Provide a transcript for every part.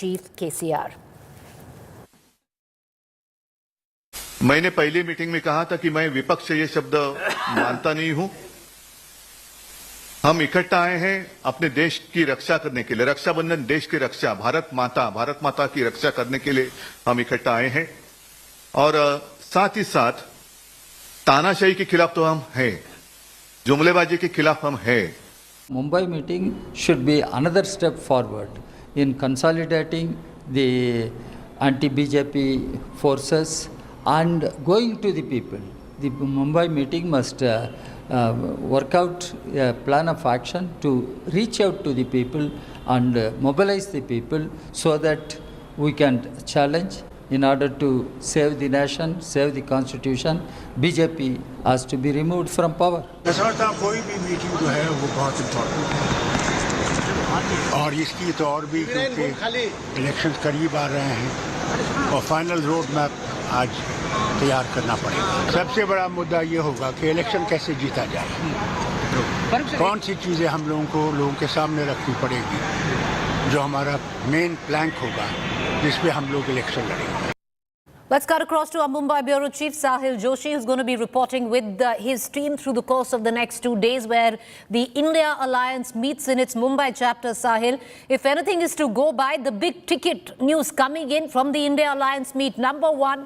Chief KCR. मैंने पहली meeting में कहा था कि मैं विपक्ष ये शब्द मानता नहीं हूं। हम इकट्ठा आए हैं अपने देश की रक्षा करने के लिए, रक्षाबंधन देश की रक्षा, भारत माता की रक्षा करने के लिए हम इकट्ठा आए हैं। और साथ ही साथ तानाशाही के खिलाफ तो हम हैं, जुमलेबाजी के खिलाफ हम हैं। Mumbai meeting should be another step forward in consolidating the anti-BJP forces and going to the people. The Mumbai meeting must work out a plan of action to reach out to the people and mobilize the people so that we can challenge in order to save the nation, save the constitution. BJP has to be removed from power. मैं समझता हूँ कोई भी meeting जो है वो बहुत important है और इसकी तो और भी क्योंकि इलेक्शन करीब आ रहे हैं और फाइनल रोड मैप आज तैयार करना पड़ेगा। सबसे बड़ा मुद्दा ये होगा कि इलेक्शन कैसे जीता जाए, कौन सी चीज़ें हम लोगों के सामने रखनी पड़ेगी, जो हमारा मेन प्लैंक होगा जिस पे हम लोग इलेक्शन लड़ेंगे। Let's cut across to our Mumbai Bureau Chief Sahil Joshi, who's going to be reporting with his team through the course of the next 2 days, where the India Alliance meets in its Mumbai chapter. Sahil, if anything is to go by, the big ticket news coming in from the India Alliance meet. Number one,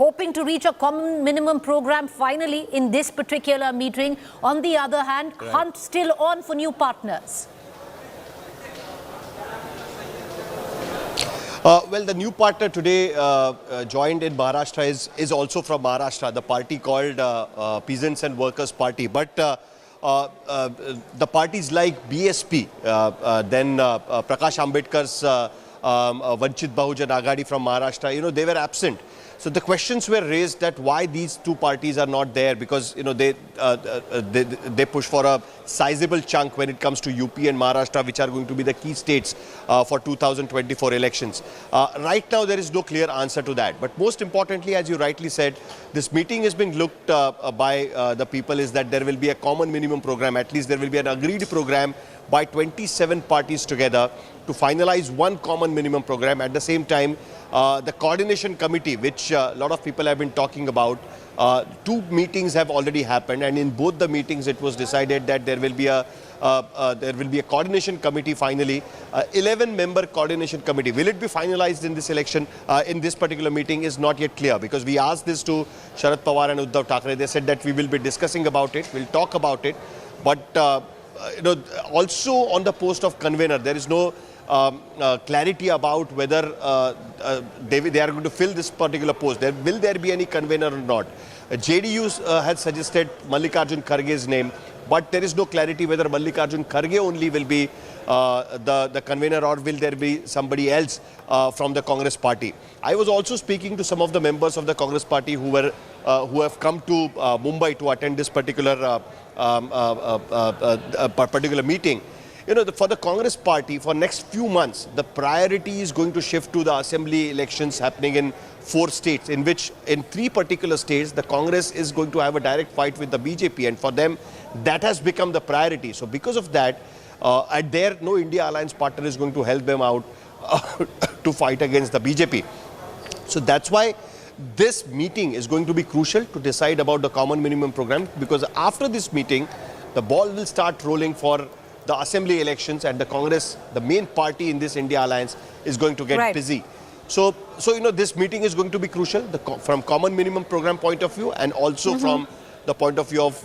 hoping to reach a common minimum program finally in this particular meeting. On the other hand, hunt still on for new partners. Well, the new partner today joined in Maharashtra is also from Maharashtra, the party called Peasants and Workers Party. But the parties like BSP, then Prakash Ambedkar's Vanchit Bahujan Aghadi from Maharashtra, they were absent. So the questions were raised that why these two parties are not there, because they push for a sizable chunk when it comes to UP and Maharashtra, which are going to be the key states for 2024 elections. Right now there is no clear answer to that. But most importantly, as you rightly said, this meeting is being looked by the people is that there will be a common minimum program. At least there will be an agreed program by 27 parties together to finalize one common minimum program. At the same time, the coordination committee, which a lot of people have been talking about, 2 meetings have already happened, and in both the meetings it was decided that there will be a coordination committee finally, 11-member coordination committee. Will it be finalized in this election, in this particular meeting is not yet clear, because we asked this to Sharad Pawar and Uddhav Thackeray. They said that we will be discussing about it, we'll talk about it, but also on the post of convener, there is no clarity about whether they are going to fill this particular post. Will there be any convener or not? JDU has suggested Mallikarjun Kharge's name, but there is no clarity whether Mallikarjun Kharge only will be the convener, or will there be somebody else from the Congress party. I was also speaking to some of the members of the Congress party who have come to Mumbai to attend this particular meeting. For the Congress party, for next few months, the priority is going to shift to the assembly elections happening in 4 states, in which in 3 particular states, the Congress is going to have a direct fight with the BJP, and for them, that has become the priority. So because of that, no India Alliance partner is going to help them out to fight against the BJP. So that's why this meeting is going to be crucial to decide about the common minimum program, because after this meeting, the ball will start rolling for the assembly elections, and the Congress, the main party in this India Alliance, is going to get busy. So this meeting is going to be crucial from common minimum program point of view, and also from the point of view of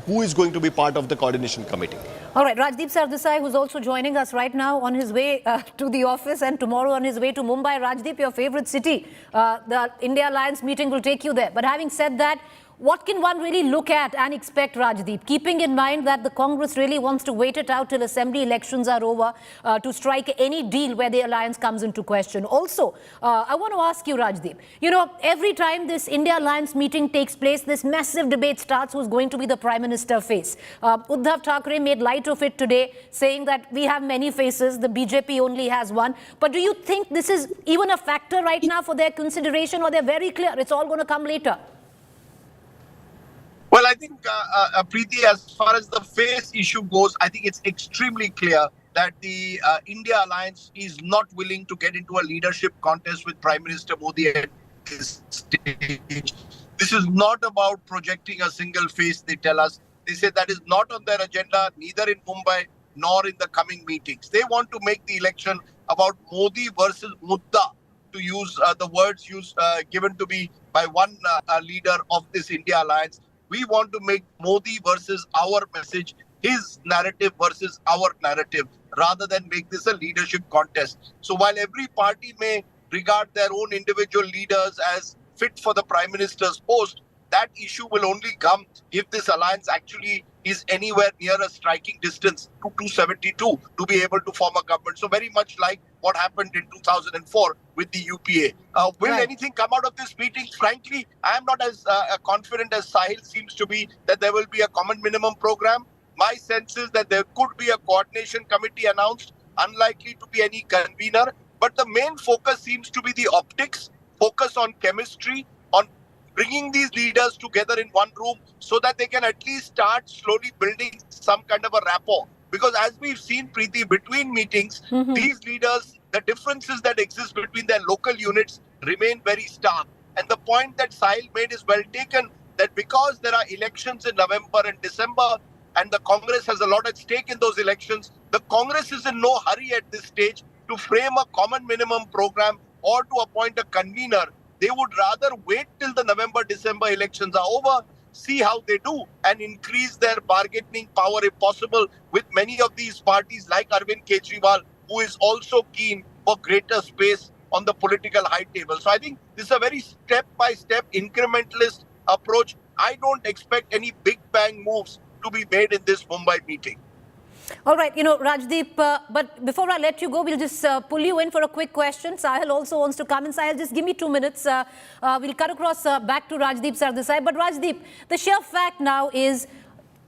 who is going to be part of the coordination committee. All right, Rajdeep Sardesai, who's also joining us right now on his way to the office, and tomorrow on his way to Mumbai. Rajdeep, your favorite city, the India Alliance meeting will take you there. But having said that, what can one really look at and expect, Rajdeep, keeping in mind that the Congress really wants to wait it out till assembly elections are over to strike any deal where the alliance comes into question? Also, I want to ask you, Rajdeep, every time this India Alliance meeting takes place, this massive debate starts who's going to be the Prime Minister face. Uddhav Thackeray made light of it today, saying that we have many faces, the BJP only has one. But do you think this is even a factor right now for their consideration, or they're very clear it's all going to come later? Well, I think, Preeti, as far as the face issue goes, I think it's extremely clear that the India alliance is not willing to get into a leadership contest with Prime Minister Modi at this stage. This is not about projecting a single face, they tell us. They say that is not on their agenda, neither in Mumbai nor in the coming meetings. They want to make the election about Modi versus Mudda, to use the words given to me by one leader of this India alliance. We want to make Modi versus our message, his narrative versus our narrative, rather than make this a leadership contest. So while every party may regard their own individual leaders as fit for the Prime Minister's post, that issue will only come if this alliance actually is anywhere near a striking distance to 272 to be able to form a government. So very much like what happened in 2004 with the UPA. Will anything come out of this meeting? Frankly, I am not as confident as Sahil seems to be that there will be a common minimum program. My sense is that there could be a coordination committee announced, unlikely to be any convener. But the main focus seems to be the optics, focus on chemistry, on bringing these leaders together in one room so that they can at least start slowly building some kind of a rapport. Because as we've seen, Preeti, between meetings, these leaders, the differences that exist between their local units remain very stark. And the point that Sahil made is well taken, that because there are elections in November and December, and the Congress has a lot at stake in those elections, the Congress is in no hurry at this stage to frame a common minimum program or to appoint a convener. They would rather wait till the November-December elections are over, see how they do, and increase their bargaining power if possible with many of these parties like Arvind Kejriwal, who is also keen for greater space on the political high table. So I think this is a very step-by-step incrementalist approach. I don't expect any big bang moves to be made in this Mumbai meeting. All right, Rajdeep, but before I let you go, we'll just pull you in for a quick question. Sahil also wants to come in. Sahil, just give me 2 minutes. We'll cut across back to Rajdeep Sardesai. But Rajdeep, the sheer fact now is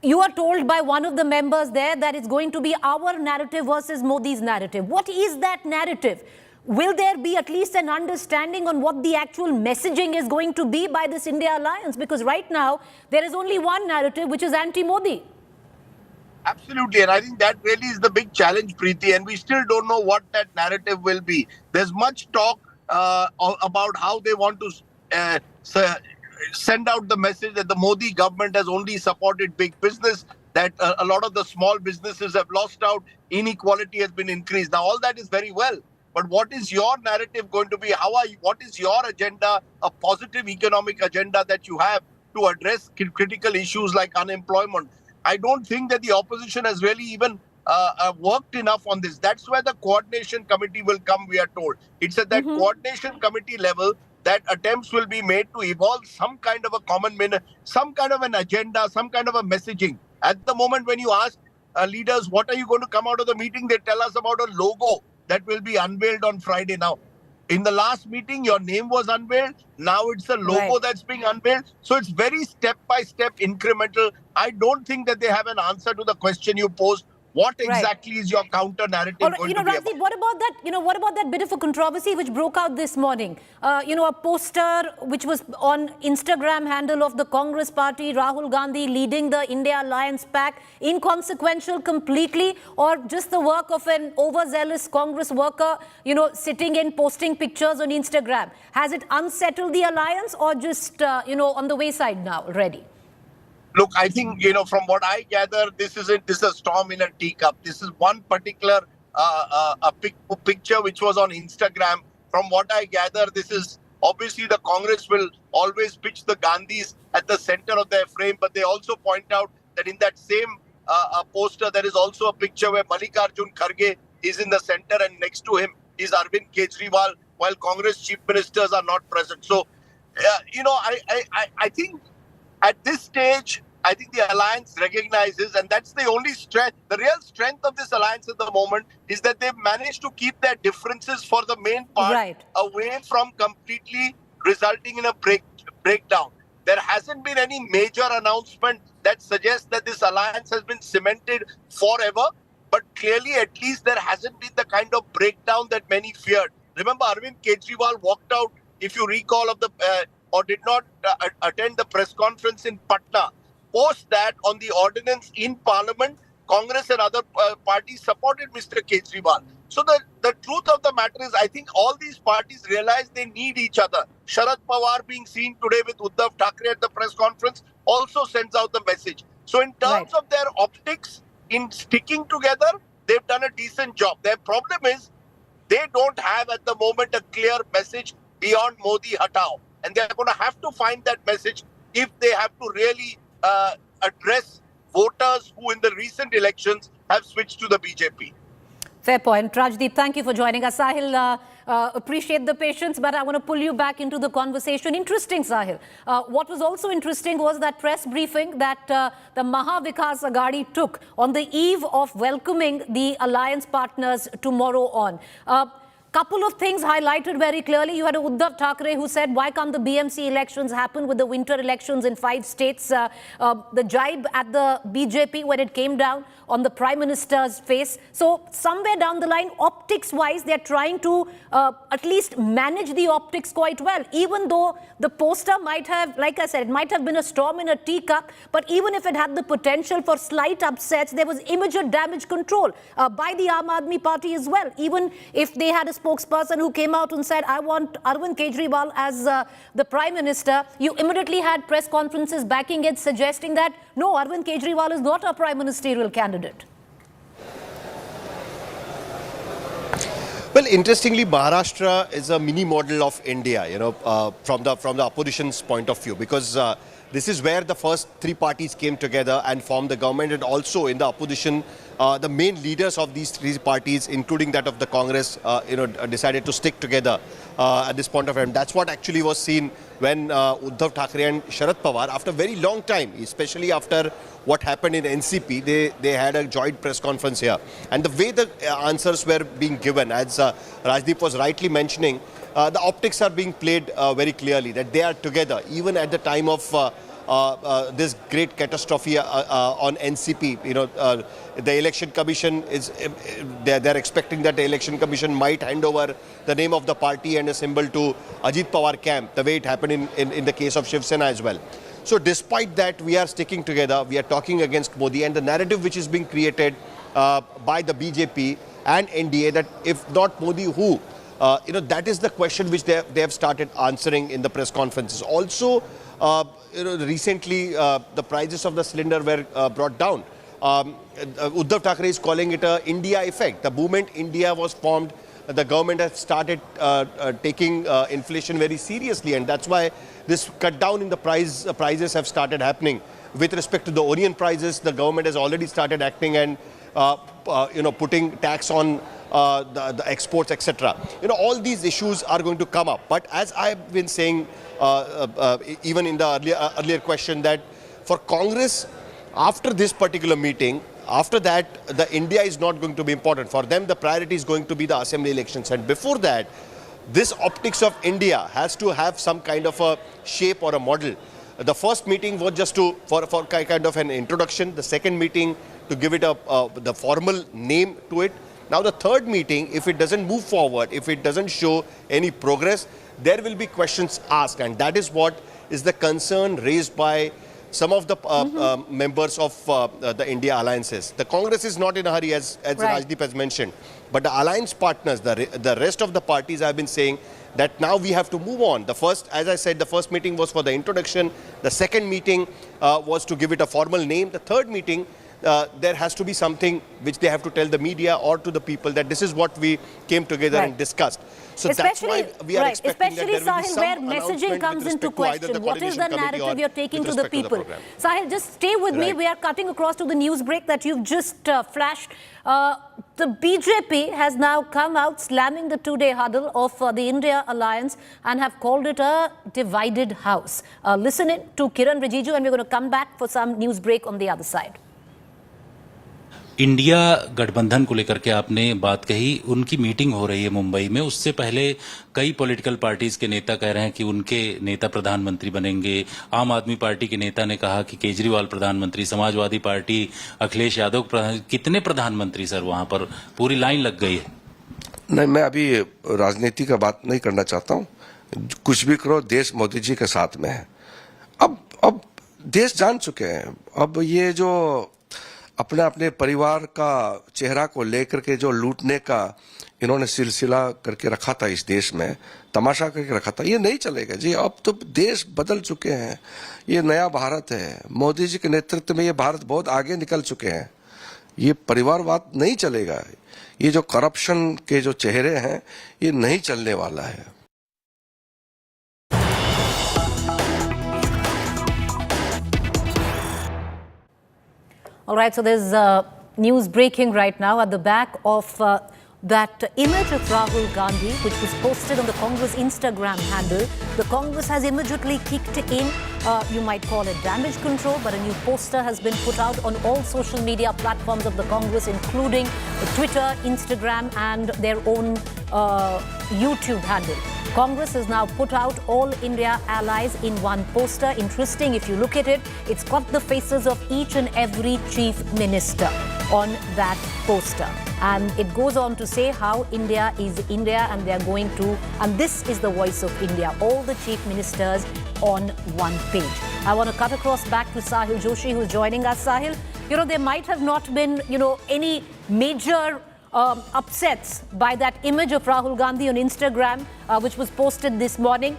you are told by one of the members there that it's going to be our narrative versus Modi's narrative. What is that narrative? Will there be at least an understanding on what the actual messaging is going to be by this India alliance? Because right now, there is only one narrative, which is anti-Modi. Absolutely, and I think that really is the big challenge, Preeti, and we still don't know what that narrative will be. There's much talk about how they want to send out the message that the Modi government has only supported big business, that a lot of the small businesses have lost out, inequality has been increased. Now, all that is very well, but what is your narrative going to be? What is your agenda, a positive economic agenda that you have to address critical issues like unemployment? I don't think that the opposition has really even worked enough on this. That's where the coordination committee will come, we are told. It's at that coordination committee level that attempts will be made to evolve some kind of a some kind of an agenda, some kind of a messaging. At the moment, when you ask leaders, what are you going to come out of the meeting? They tell us about a logo that will be unveiled on Friday. Now, in the last meeting, your name was unveiled. Now it's a logo that's being unveiled. So it's very step-by-step incremental. I don't think that they have an answer to the question you posed. What exactly is your counter narrative going to be about? Rajdeep, what about that? What about that bit of a controversy which broke out this morning? A poster which was on Instagram handle of the Congress party, Rahul Gandhi leading the India Alliance pack, inconsequential completely, or just the work of an overzealous Congress worker, sitting in posting pictures on Instagram? Has it unsettled the alliance, or just on the wayside now already? Look, I think, from what I gather, this is a storm in a teacup. This is one particular picture which was on Instagram. From what I gather, this is obviously the Congress will always pitch the Gandhis at the center of their frame. But they also point out that in that same poster, there is also a picture where Mallikarjun Kharge is in the center and next to him is Arvind Kejriwal, while Congress chief ministers are not present. So, I think at this stage, I think the alliance recognizes, and that's the only strength. The real strength of this alliance at the moment is that they've managed to keep their differences for the main part away from completely resulting in a breakdown. There hasn't been any major announcement that suggests that this alliance has been cemented forever. But clearly, at least there hasn't been the kind of breakdown that many feared. Remember, Arvind Kejriwal walked out, if you recall, or did not attend the press conference in Patna. Post that, on the ordinance in Parliament, Congress and other parties supported Mr. Kejriwal. So the truth of the matter is, I think all these parties realize they need each other. Sharad Pawar being seen today with Uddhav Thackeray at the press conference also sends out the message. So in terms of their optics, in sticking together, they've done a decent job. Their problem is they don't have at the moment a clear message beyond Modi Hatao. And they're going to have to find that message if they have to really address voters who in the recent elections have switched to the BJP. Fair point. Rajdeep, thank you for joining us. Sahil, appreciate the patience, but I want to pull you back into the conversation. Interesting, Sahil. What was also interesting was that press briefing that the Maha Vikas Aghadi took on the eve of welcoming the alliance partners tomorrow on. Couple of things highlighted very clearly. You had Uddhav Thackeray who said, why can't the BMC elections happen with the winter elections in 5 states? The jibe at the BJP when it came down on the Prime Minister's face. So somewhere down the line, optics-wise, they're trying to at least manage the optics quite well. Even though the poster might have, like I said, it might have been a storm in a teacup, but even if it had the potential for slight upsets, there was immediate damage control by the Aam Aadmi Party as well. Even if they had a spokesperson who came out and said, I want Arvind Kejriwal as the Prime Minister, you immediately had press conferences backing it, suggesting that, no, Arvind Kejriwal is not a prime ministerial candidate. Well, interestingly, Maharashtra is a mini model of India, you know, from the opposition's point of view, because this is where the first 3 parties came together and formed the government, and also in the opposition, the main leaders of these 3 parties, including that of the Congress, decided to stick together at this point of time. That's what actually was seen when Uddhav Thackeray and Sharad Pawar, after a very long time, especially after what happened in NCP, they had a joint press conference here. And the way the answers were being given, as Rajdeep was rightly mentioning, the optics are being played very clearly, that they are together, even at the time of this great catastrophe on NCP. You know, the election commission is, they're expecting that the election commission might hand over the name of the party and a symbol to Ajit Pawar camp, the way it happened in the case of Shiv Sena as well. So despite that, we are sticking together, we are talking against Modi, and the narrative which is being created by the BJP and NDA, that if not Modi, who? That is the question which they have started answering in the press conferences. Also, recently the prices of the cylinder were brought down. Uddhav Thackeray is calling it a India effect. The moment India was formed, the government has started taking inflation very seriously, and that's why this cut down in the prices have started happening. With respect to the onion prices, the government has already started acting and putting tax on the exports, etc. All these issues are going to come up. But as I've been saying, even in the earlier question, that for Congress, after this particular meeting, after that, the India is not going to be important. For them, the priority is going to be the assembly elections. And before that, this optics of India has to have some kind of a shape or a model. The first meeting was just for kind of an introduction. The second meeting to give it the formal name to it. Now the third meeting, if it doesn't move forward, if it doesn't show any progress, there will be questions asked, and that is what is the concern raised by some of the members of the India alliances. The Congress is not in a hurry, as right. Rajdeep has mentioned, but the alliance partners, the rest of the parties have been saying that now we have to move on. The first, as I said, the first meeting was for the introduction. The second meeting was to give it a formal name. The third meeting, there has to be something which they have to tell the media or to the people that this is what we came together right. and discussed. So especially, that's why we are right. expecting especially that there will be some where messaging comes into question. What is the narrative you're taking to the people? Sahil, just stay with right. me. We are cutting across to the news break that you've just flashed. The BJP has now come out slamming the two-day huddle of the India alliance and have called it a divided house. Listen in to Kiran Rijiju, and we're going to come back for some news break on the other side. India गठबंधन को लेकर के आपने बात कही, उनकी meeting हो रही है मुंबई में। उससे पहले कई पॉलिटिकल पार्टीज के नेता कह रहे हैं कि उनके नेता प्रधानमंत्री बनेंगे। आम आदमी पार्टी के नेता ने कहा कि केजरीवाल प्रधानमंत्री, समाजवादी पार्टी अखिलेश यादव कितने प्रधानमंत्री सर वहां पर पूरी लाइन लग गई है। नहीं, मैं अभी राजनीति का बात नहीं करना चाहता हूं। कुछ भी करो, देश मोदी जी के साथ में है। अब देश जान चुके हैं। अब ये जो अपने अपने परिवार का चेहरा को लेकर के जो लूटने का इन्होंने सिलसिला करके रखा था इस देश में, तमाशा करके रखा था, ये नहीं चलेगा जी। अब तो देश बदल चुके हैं, ये नया भारत है। मोदी जी के नेतृत्व में ये भारत बहुत आगे निकल चुके हैं। ये परिवारवाद नहीं चलेगा। ये जो करप्शन के जो चेहरे हैं, ये नहीं चलने वाला है। All right, so there's news breaking right now at the back of that image of Rahul Gandhi, which was posted on the Congress Instagram handle. The Congress has immediately kicked in, you might call it damage control, but a new poster has been put out on all social media platforms of the Congress, including Twitter, Instagram, and their own YouTube handle. Congress has now put out all India allies in one poster. Interesting, if you look at it, it's got the faces of each and every chief minister on that poster. And it goes on to say how India is India and they are going to, and this is the voice of India, all the chief ministers on one page. I want to cut across back to Sahil Joshi, who's joining us. Sahil, there might have not been, any major upsets by that image of Rahul Gandhi on Instagram, which was posted this morning.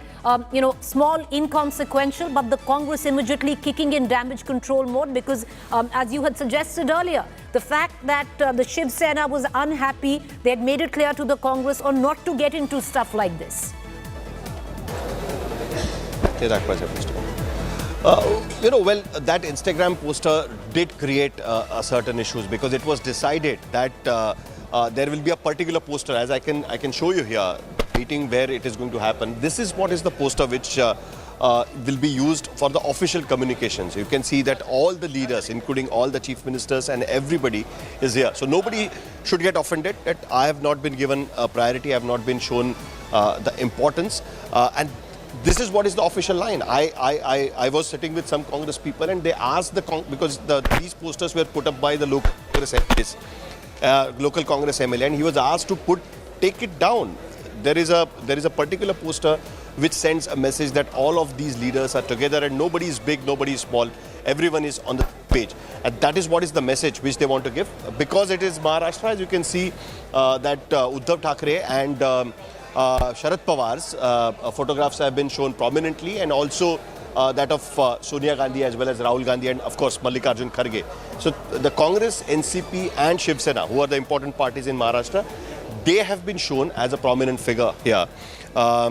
Small, inconsequential, but the Congress immediately kicking in damage control mode because, as you had suggested earlier, the fact that the Shiv Sena was unhappy, they had made it clear to the Congress on not to get into stuff like this. Well, that Instagram poster did create certain issues because it was decided that there will be a particular poster, as I can show you here, meeting where it is going to happen. This is what is the poster which will be used for the official communications. You can see that all the leaders, including all the chief ministers and everybody is here. So nobody should get offended that I have not been given priority, I have not been shown the importance. And this is what is the official line. I was sitting with some Congress people and they asked because these posters were put up by the local Congress MPs, local Congress MLA, and he was asked to take it down. There is a particular poster which sends a message that all of these leaders are together and nobody is big, nobody is small, everyone is on the page. And that is what is the message which they want to give. Because it is Maharashtra, as you can see that Uddhav Thackeray and Sharad Pawar's photographs have been shown prominently, and also that of Sonia Gandhi as well as Rahul Gandhi and of course Mallikarjun Kharge. So the Congress, NCP and Shiv Sena, who are the important parties in Maharashtra, they have been shown as a prominent figure here. I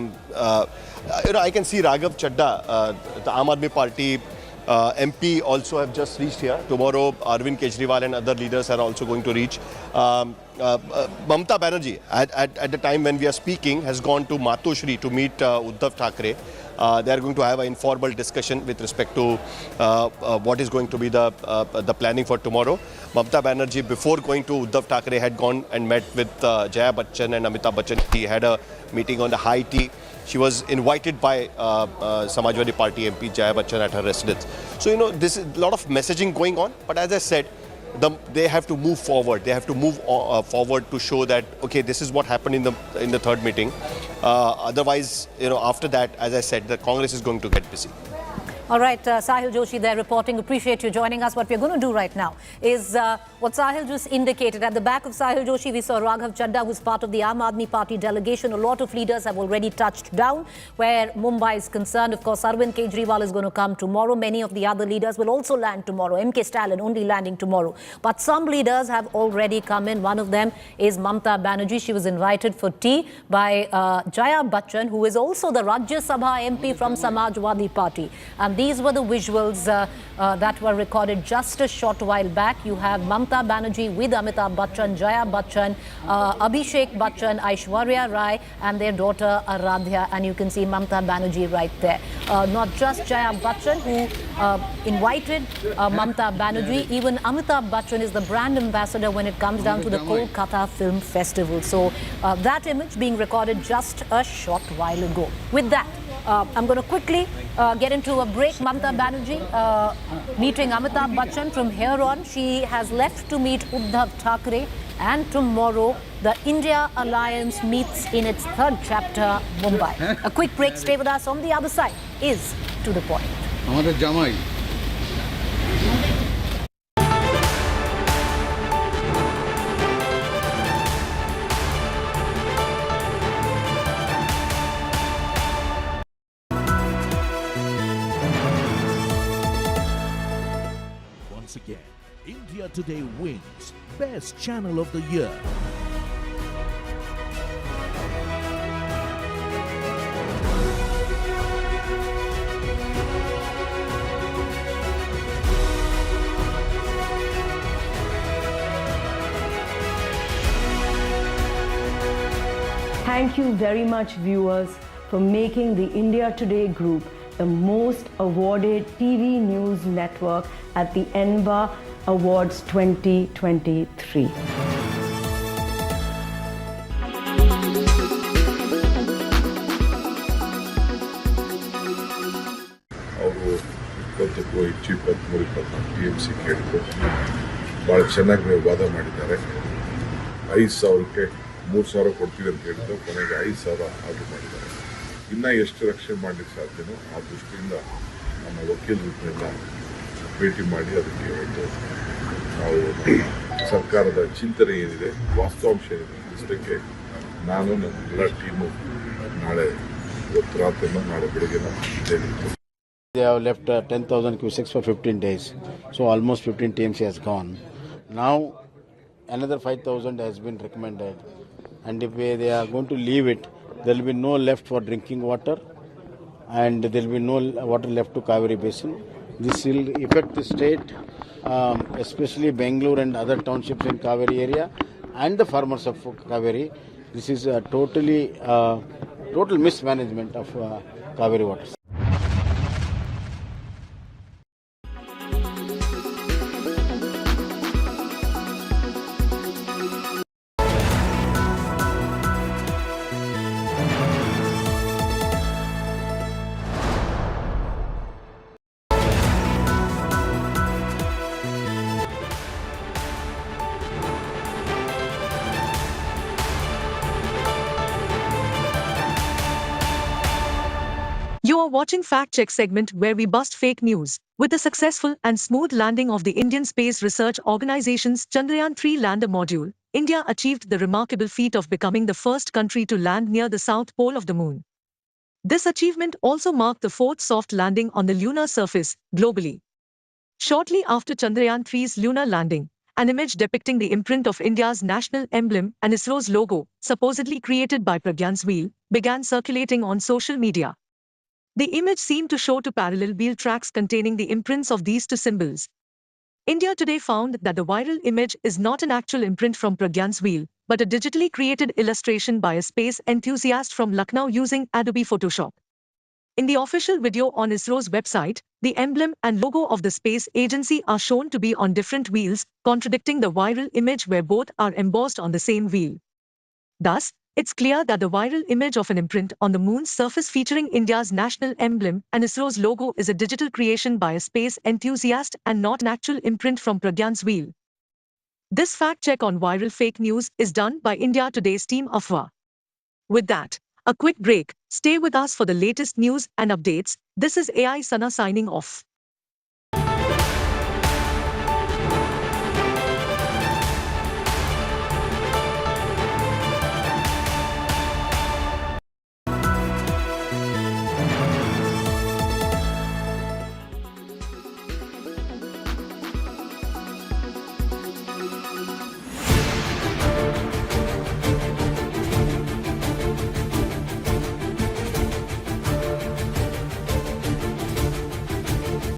can see Raghav Chadda, the Aam Aadmi Party MP, also have just reached here. Tomorrow, Arvind Kejriwal and other leaders are also going to reach. Mamta Banerjee, at the time when we are speaking, has gone to Matoshri to meet Uddhav Thackeray. They are going to have an informal discussion with respect to what is going to be the planning for tomorrow. Mamta Banerjee, before going to Uddhav Thackeray, had gone and met with Jaya Bachchan and Amitabh Bachchan. He had a meeting on the high tea. She was invited by Samajwadi Party MP Jaya Bachchan at her residence. So, this is a lot of messaging going on. But as I said, they have to move forward. They have to move forward to show that, okay, this is what happened in the third meeting. Otherwise, after that, as I said, the Congress is going to get busy. All right, Sahil Joshi there reporting. Appreciate you joining us. What we're going to do right now is what Sahil just indicated. At the back of Sahil Joshi, we saw Raghav Chadda, who's part of the Aam Aadmi Party delegation. A lot of leaders have already touched down where Mumbai is concerned. Of course, Arvind Kejriwal is going to come tomorrow. Many of the other leaders will also land tomorrow. MK Stalin only landing tomorrow. But some leaders have already come in. One of them is Mamta Banerjee. She was invited for tea by Jaya Bachchan, who is also the Rajya Sabha MP from Samajwadi Party. And these were the visuals that were recorded just a short while back. You have Mamta Banerjee with Amitabh Bachchan, Jaya Bachchan, Abhishek Bachchan, Aishwarya Rai and their daughter Aradhya. And you can see Mamta Banerjee right there. Not just Jaya Bachchan who invited Mamta Banerjee, even Amitabh Bachchan is the brand ambassador when it comes down to the Kolkata Film Festival. So that image being recorded just a short while ago. With that, I'm going to quickly get into a break. Mamta Banerjee meeting Amitabh Bachchan. From here on, she has left to meet Uddhav Thackeray. And tomorrow, the India Alliance meets in its third chapter, Mumbai. A quick break. Stay with us. On the other side is To the Point. India Today wins Best Channel of the Year. Thank you very much, viewers, for making the India Today Group the most awarded TV news network at the ENVA Awards 2023. ಅವರು 20-23 TMC ಕೇಳಿದ್ರು ಭಾಳ ಚೆನ್ನಾಗಿ ನೀವು ವಾದ ಮಾಡಿದ್ದಾರೆ. 5,000ಕ್ಕೆ 3,000 ಕೊಡ್ತೀವಿ ಅಂತ ಹೇಳಿದ್ರು, ಕೊನೆಗೆ 5,000 ಆರ್ಡರ್ ಮಾಡಿದ್ದಾರೆ. ಇನ್ನೂ ಎಷ್ಟು ರಕ್ಷಣೆ ಮಾಡಲಿಕ್ಕೆ ಸಾಧ್ಯನೋ ಆ ದೃಷ್ಟಿಯಿಂದ ನಮ್ಮ ವಕೀಲರನ್ನೆಲ್ಲ ಭೇಟಿ ಮಾಡಿ ಅದಕ್ಕೆ ಒಂದು ನಾವು ಸರ್ಕಾರದ ಚಿಂತನೆ ಏನಿದೆ, ವಾಸ್ತವಾಂಶ ಏನಿದೆ ತಿಳಿಸಲಿಕ್ಕೆ ನಾನು ನನ್ನ ಎಲ್ಲ ಟೀಮು ನಾಳೆ ಇವತ್ತು ರಾತ್ರಿನ ನಾಳೆ ಬೆಳಗ್ಗೆನ ಇದ್ದೇನೆ. They have left 10,000 cusecs for 15 days. So almost 15 TMC has gone. Now another 5,000 has been recommended. And if they are going to leave it, there will be no left for drinking water and there will be no water left to Kaveri Basin. This will affect the state, especially Bengaluru and other townships in Kaveri area and the farmers of Kaveri. This is a total mismanagement of Kaveri waters. You are watching Fact Check segment where we bust fake news. With the successful and smooth landing of the Indian Space Research Organization's Chandrayaan-3 lander module, India achieved the remarkable feat of becoming the first country to land near the south pole of the moon. This achievement also marked the fourth soft landing on the lunar surface, globally. Shortly after Chandrayaan-3's lunar landing, an image depicting the imprint of India's national emblem and ISRO's logo, supposedly created by Pragyan's wheel, began circulating on social media. The image seemed to show two parallel wheel tracks containing the imprints of these two symbols. India Today found that the viral image is not an actual imprint from Pragyan's wheel, but a digitally created illustration by a space enthusiast from Lucknow using Adobe Photoshop. In the official video on ISRO's website, the emblem and logo of the space agency are shown to be on different wheels, contradicting the viral image where both are embossed on the same wheel. Thus, it's clear that the viral image of an imprint on the moon's surface featuring India's national emblem and ISRO's logo is a digital creation by a space enthusiast and not an actual imprint from Pragyan's wheel. This fact check on viral fake news is done by India Today's team Afwa. With that, a quick break. Stay with us for the latest news and updates. This is AI Sana signing off.